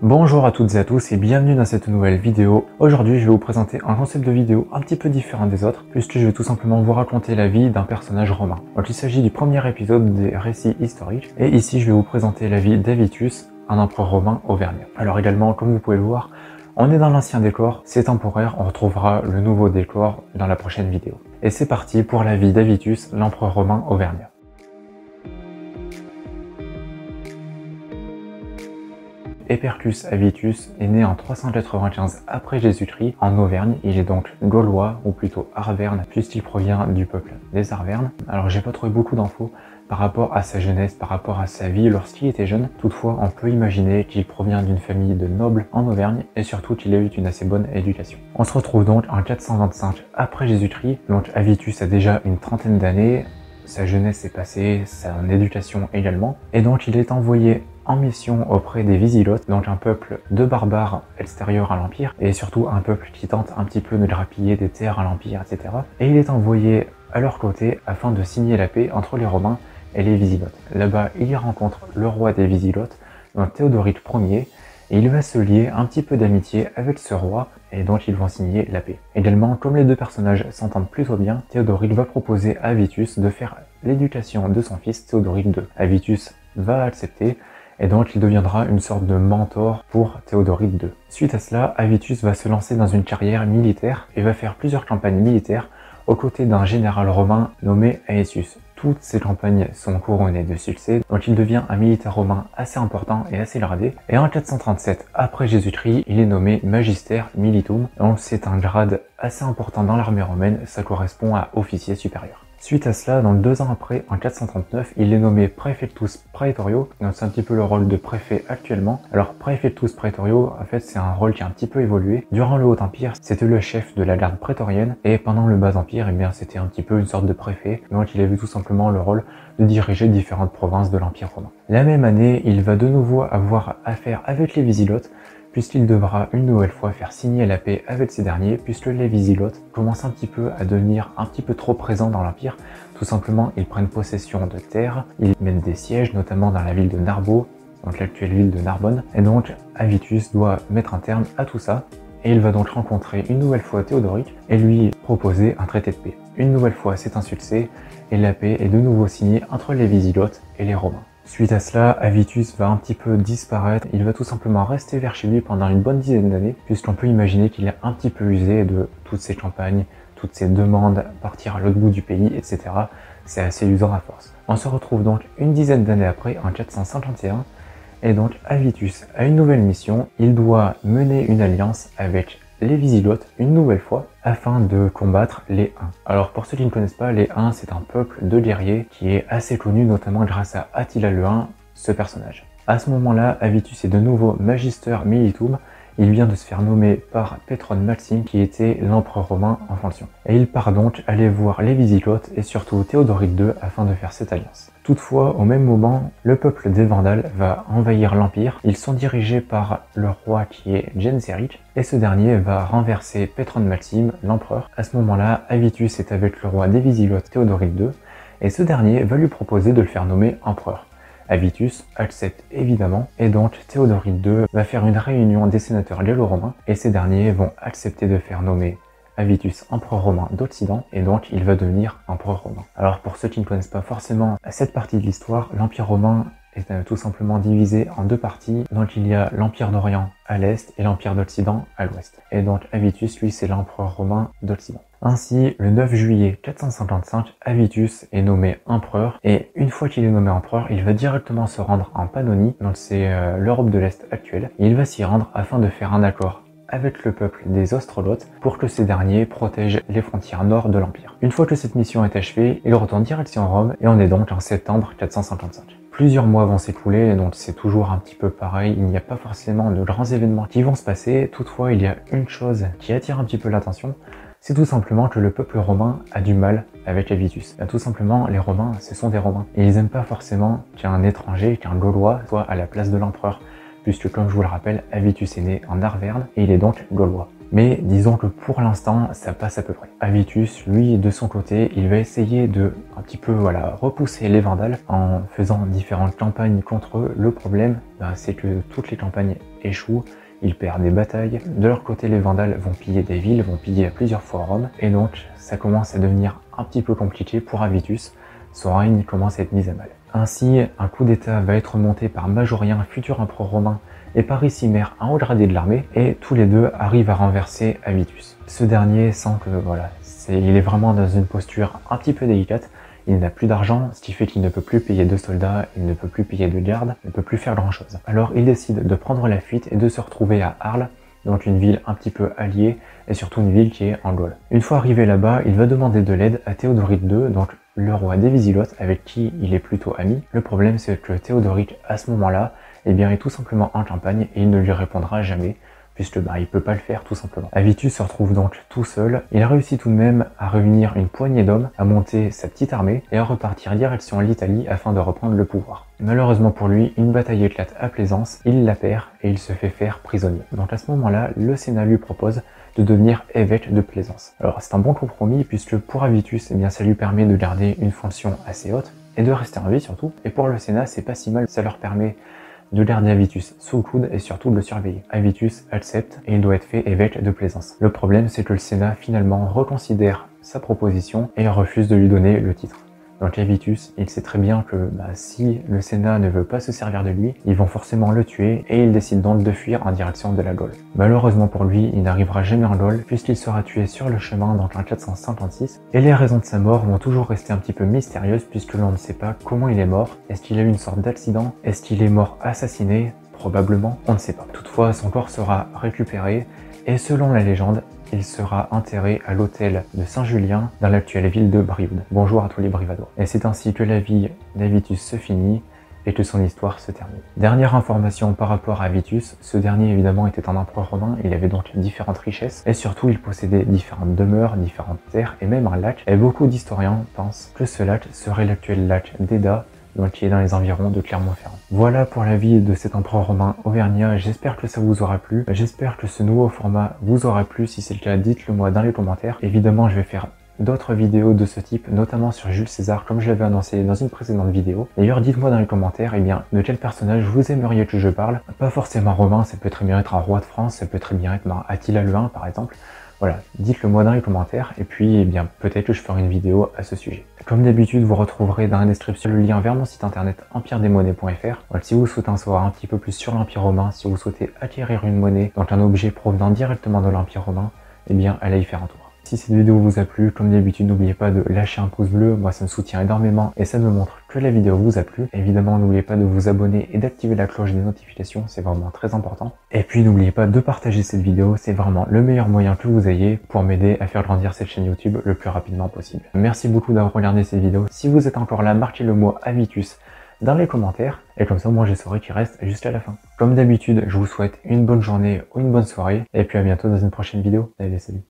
Bonjour à toutes et à tous et bienvenue dans cette nouvelle vidéo. Aujourd'hui je vais vous présenter un concept de vidéo un petit peu différent des autres puisque je vais tout simplement vous raconter la vie d'un personnage romain. Donc il s'agit du premier épisode des récits historiques et ici je vais vous présenter la vie d'Avitus, un empereur romain auvergnat. Alors également comme vous pouvez le voir, on est dans l'ancien décor, c'est temporaire, on retrouvera le nouveau décor dans la prochaine vidéo. Et c'est parti pour la vie d'Avitus, l'empereur romain auvergnat. Epercus Avitus est né en 395 après Jésus-Christ en Auvergne. Il est donc gaulois, ou plutôt arverne, puisqu'il provient du peuple des Arvernes. Alors j'ai pas trouvé beaucoup d'infos par rapport à sa jeunesse, par rapport à sa vie lorsqu'il était jeune. Toutefois, on peut imaginer qu'il provient d'une famille de nobles en Auvergne et surtout qu'il a eu une assez bonne éducation. On se retrouve donc en 425 après Jésus-Christ. Donc Avitus a déjà une trentaine d'années. Sa jeunesse est passée, son éducation également. Et donc il est envoyé en mission auprès des Visigoths, donc un peuple de barbares extérieurs à l'Empire, et surtout un peuple qui tente un petit peu de grappiller des terres à l'Empire, etc. Et il est envoyé à leur côté afin de signer la paix entre les Romains et les Visigoths. Là-bas, il y rencontre le roi des Visigoths, donc Théodoric Ier, et il va se lier un petit peu d'amitié avec ce roi, et donc ils vont signer la paix. Également, comme les deux personnages s'entendent plutôt bien, Théodoric va proposer à Avitus de faire l'éducation de son fils Théodoric II. Avitus va accepter, et donc il deviendra une sorte de mentor pour Théodoric II. Suite à cela, Avitus va se lancer dans une carrière militaire et va faire plusieurs campagnes militaires aux côtés d'un général romain nommé Aetius. Toutes ces campagnes sont couronnées de succès, donc il devient un militaire romain assez important et assez gradé. Et en 437 après Jésus-Christ, il est nommé Magister Militum, donc c'est un grade assez important dans l'armée romaine, ça correspond à officier supérieur. Suite à cela, donc 2 ans après, en 439, il est nommé Praefectus Praetorio, donc c'est un petit peu le rôle de préfet actuellement. Alors Praefectus Praetorio, en fait c'est un rôle qui a un petit peu évolué. Durant le Haut Empire, c'était le chef de la garde prétorienne, et pendant le Bas Empire, eh bien c'était un petit peu une sorte de préfet, donc il avait tout simplement le rôle de diriger différentes provinces de l'Empire romain. La même année, il va de nouveau avoir affaire avec les Visigoths, puisqu'il devra une nouvelle fois faire signer la paix avec ces derniers, puisque les Visigoths commencent un petit peu à devenir un petit peu trop présents dans l'Empire. Tout simplement, ils prennent possession de terres, ils mettent des sièges, notamment dans la ville de Narbo, donc l'actuelle ville de Narbonne, et donc Avitus doit mettre un terme à tout ça, et il va donc rencontrer une nouvelle fois Théodoric et lui proposer un traité de paix. Une nouvelle fois, c'est un succès, et la paix est de nouveau signée entre les Visigoths et les Romains. Suite à cela, Avitus va un petit peu disparaître, il va tout simplement rester vers chez lui pendant une bonne dizaine d'années, puisqu'on peut imaginer qu'il est un petit peu usé de toutes ces campagnes, toutes ces demandes, partir à l'autre bout du pays, etc. C'est assez usant à force. On se retrouve donc une dizaine d'années après, en 451, et donc Avitus a une nouvelle mission, il doit mener une alliance avec les Visigoths une nouvelle fois afin de combattre les Huns. Alors pour ceux qui ne connaissent pas, les Huns c'est un peuple de guerriers qui est assez connu notamment grâce à Attila le Hun, ce personnage. À ce moment-là, Avitus est de nouveau Magister Militum, il vient de se faire nommer par Pétrone Maxime qui était l'empereur romain en fonction. Et il part donc aller voir les Visigoths et surtout Théodoric II afin de faire cette alliance. Toutefois, au même moment, le peuple des Vandales va envahir l'Empire. Ils sont dirigés par le roi qui est Genseric et ce dernier va renverser Pétrone Maxime, l'empereur. À ce moment-là, Avitus est avec le roi des Visigoths Théodoric II et ce dernier va lui proposer de le faire nommer empereur. Avitus accepte évidemment et donc Théodoric II va faire une réunion des sénateurs gallo-romains et ces derniers vont accepter de faire nommer Avitus empereur romain d'Occident et donc il va devenir empereur romain. Alors pour ceux qui ne connaissent pas forcément cette partie de l'histoire, l'Empire romain est tout simplement divisé en deux parties. Donc il y a l'Empire d'Orient à l'est et l'Empire d'Occident à l'ouest. Et donc Avitus, lui, c'est l'empereur romain d'Occident. Ainsi, le 9 juillet 455, Avitus est nommé empereur et une fois qu'il est nommé empereur, il va directement se rendre en Pannonie, donc c'est l'Europe de l'Est actuelle. Et il va s'y rendre afin de faire un accord avec le peuple des Ostrogoths pour que ces derniers protègent les frontières nord de l'Empire. Une fois que cette mission est achevée, il retourne direction Rome et on est donc en septembre 455. Plusieurs mois vont s'écouler, donc c'est toujours un petit peu pareil, il n'y a pas forcément de grands événements qui vont se passer. Toutefois, il y a une chose qui attire un petit peu l'attention, c'est tout simplement que le peuple romain a du mal avec Avitus. Tout simplement, les Romains, ce sont des Romains. Et ils n'aiment pas forcément qu'un étranger, qu'un Gaulois soit à la place de l'empereur, puisque comme je vous le rappelle, Avitus est né en Arverne et il est donc Gaulois. Mais disons que pour l'instant, ça passe à peu près. Avitus, lui, de son côté, il va essayer de un petit peu repousser les Vandales en faisant différentes campagnes contre eux. Le problème, c'est que toutes les campagnes échouent. Ils perdent des batailles. De leur côté, les Vandales vont piller des villes, vont piller plusieurs fois Rome. Et donc, ça commence à devenir un petit peu compliqué pour Avitus. Son règne commence à être mis à mal. Ainsi, un coup d'état va être monté par Majorien, futur empereur romain, et par Icimer, un haut gradé de l'armée, et tous les deux arrivent à renverser Avitus. Ce dernier sent que il est vraiment dans une posture un petit peu délicate. Il n'a plus d'argent, ce qui fait qu'il ne peut plus payer de soldats, il ne peut plus payer de gardes, il ne peut plus faire grand chose. Alors il décide de prendre la fuite et de se retrouver à Arles, donc une ville un petit peu alliée, et surtout une ville qui est en Gaule. Une fois arrivé là-bas, il va demander de l'aide à Théodoric II, donc le roi des Visigoths, avec qui il est plutôt ami. Le problème, c'est que Théodoric, à ce moment-là, est tout simplement en campagne et il ne lui répondra jamais, puisque il peut pas le faire tout simplement. Avitus se retrouve donc tout seul. Il réussit tout de même à réunir une poignée d'hommes, à monter sa petite armée et à repartir direction l'Italie afin de reprendre le pouvoir. Malheureusement pour lui, une bataille éclate à Plaisance, il la perd et il se fait faire prisonnier. Donc à ce moment-là, le Sénat lui propose de devenir évêque de Plaisance. Alors c'est un bon compromis puisque pour Avitus, ça lui permet de garder une fonction assez haute et de rester en vie surtout. Et pour le Sénat, c'est pas si mal, ça leur permet de garder Avitus sous le coude et surtout de le surveiller. Avitus accepte et il doit être fait évêque de Plaisance. Le problème, c'est que le Sénat finalement reconsidère sa proposition et refuse de lui donner le titre. Donc Avitus, il sait très bien que si le Sénat ne veut pas se servir de lui, ils vont forcément le tuer et il décide donc de fuir en direction de la Gaule. Malheureusement pour lui, il n'arrivera jamais en Gaule puisqu'il sera tué sur le chemin donc en 456 et les raisons de sa mort vont toujours rester un petit peu mystérieuses puisque l'on ne sait pas comment il est mort. Est-ce qu'il a eu une sorte d'accident? Est-ce qu'il est mort assassiné? Probablement, on ne sait pas. Toutefois, son corps sera récupéré et selon la légende, il sera enterré à l'hôtel de Saint-Julien dans l'actuelle ville de Brioude. Bonjour à tous les Brivadois. Et c'est ainsi que la vie d'Avitus se finit et que son histoire se termine. Dernière information par rapport à Avitus, ce dernier évidemment était un empereur romain, il avait donc différentes richesses et surtout il possédait différentes demeures, différentes terres et même un lac. Et beaucoup d'historiens pensent que ce lac serait l'actuel lac d'Eda, donc qui est dans les environs de Clermont-Ferrand. Voilà pour la vie de cet empereur romain auvergnat, j'espère que ça vous aura plu, j'espère que ce nouveau format vous aura plu, si c'est le cas dites-le moi dans les commentaires. Évidemment je vais faire d'autres vidéos de ce type, notamment sur Jules César comme je l'avais annoncé dans une précédente vidéo. D'ailleurs dites-moi dans les commentaires de quel personnage vous aimeriez que je parle, pas forcément romain, ça peut très bien être un roi de France, ça peut très bien être Attila le Hun par exemple. Voilà, dites-le moi dans les commentaires et puis peut-être que je ferai une vidéo à ce sujet. Comme d'habitude, vous retrouverez dans la description le lien vers mon site internet empiredesmonnaies.fr. Donc, si vous souhaitez en savoir un petit peu plus sur l'Empire romain, si vous souhaitez acquérir une monnaie, donc un objet provenant directement de l'Empire romain, allez y faire un tour. Si cette vidéo vous a plu, comme d'habitude, n'oubliez pas de lâcher un pouce bleu, moi ça me soutient énormément et ça me montre que la vidéo vous a plu. Évidemment, n'oubliez pas de vous abonner et d'activer la cloche des notifications, c'est vraiment très important. Et puis n'oubliez pas de partager cette vidéo, c'est vraiment le meilleur moyen que vous ayez pour m'aider à faire grandir cette chaîne YouTube le plus rapidement possible. Merci beaucoup d'avoir regardé cette vidéo. Si vous êtes encore là, marquez le mot Avitus dans les commentaires et comme ça moi je saurai qu'il reste jusqu'à la fin. Comme d'habitude, je vous souhaite une bonne journée ou une bonne soirée et puis à bientôt dans une prochaine vidéo. Allez, salut.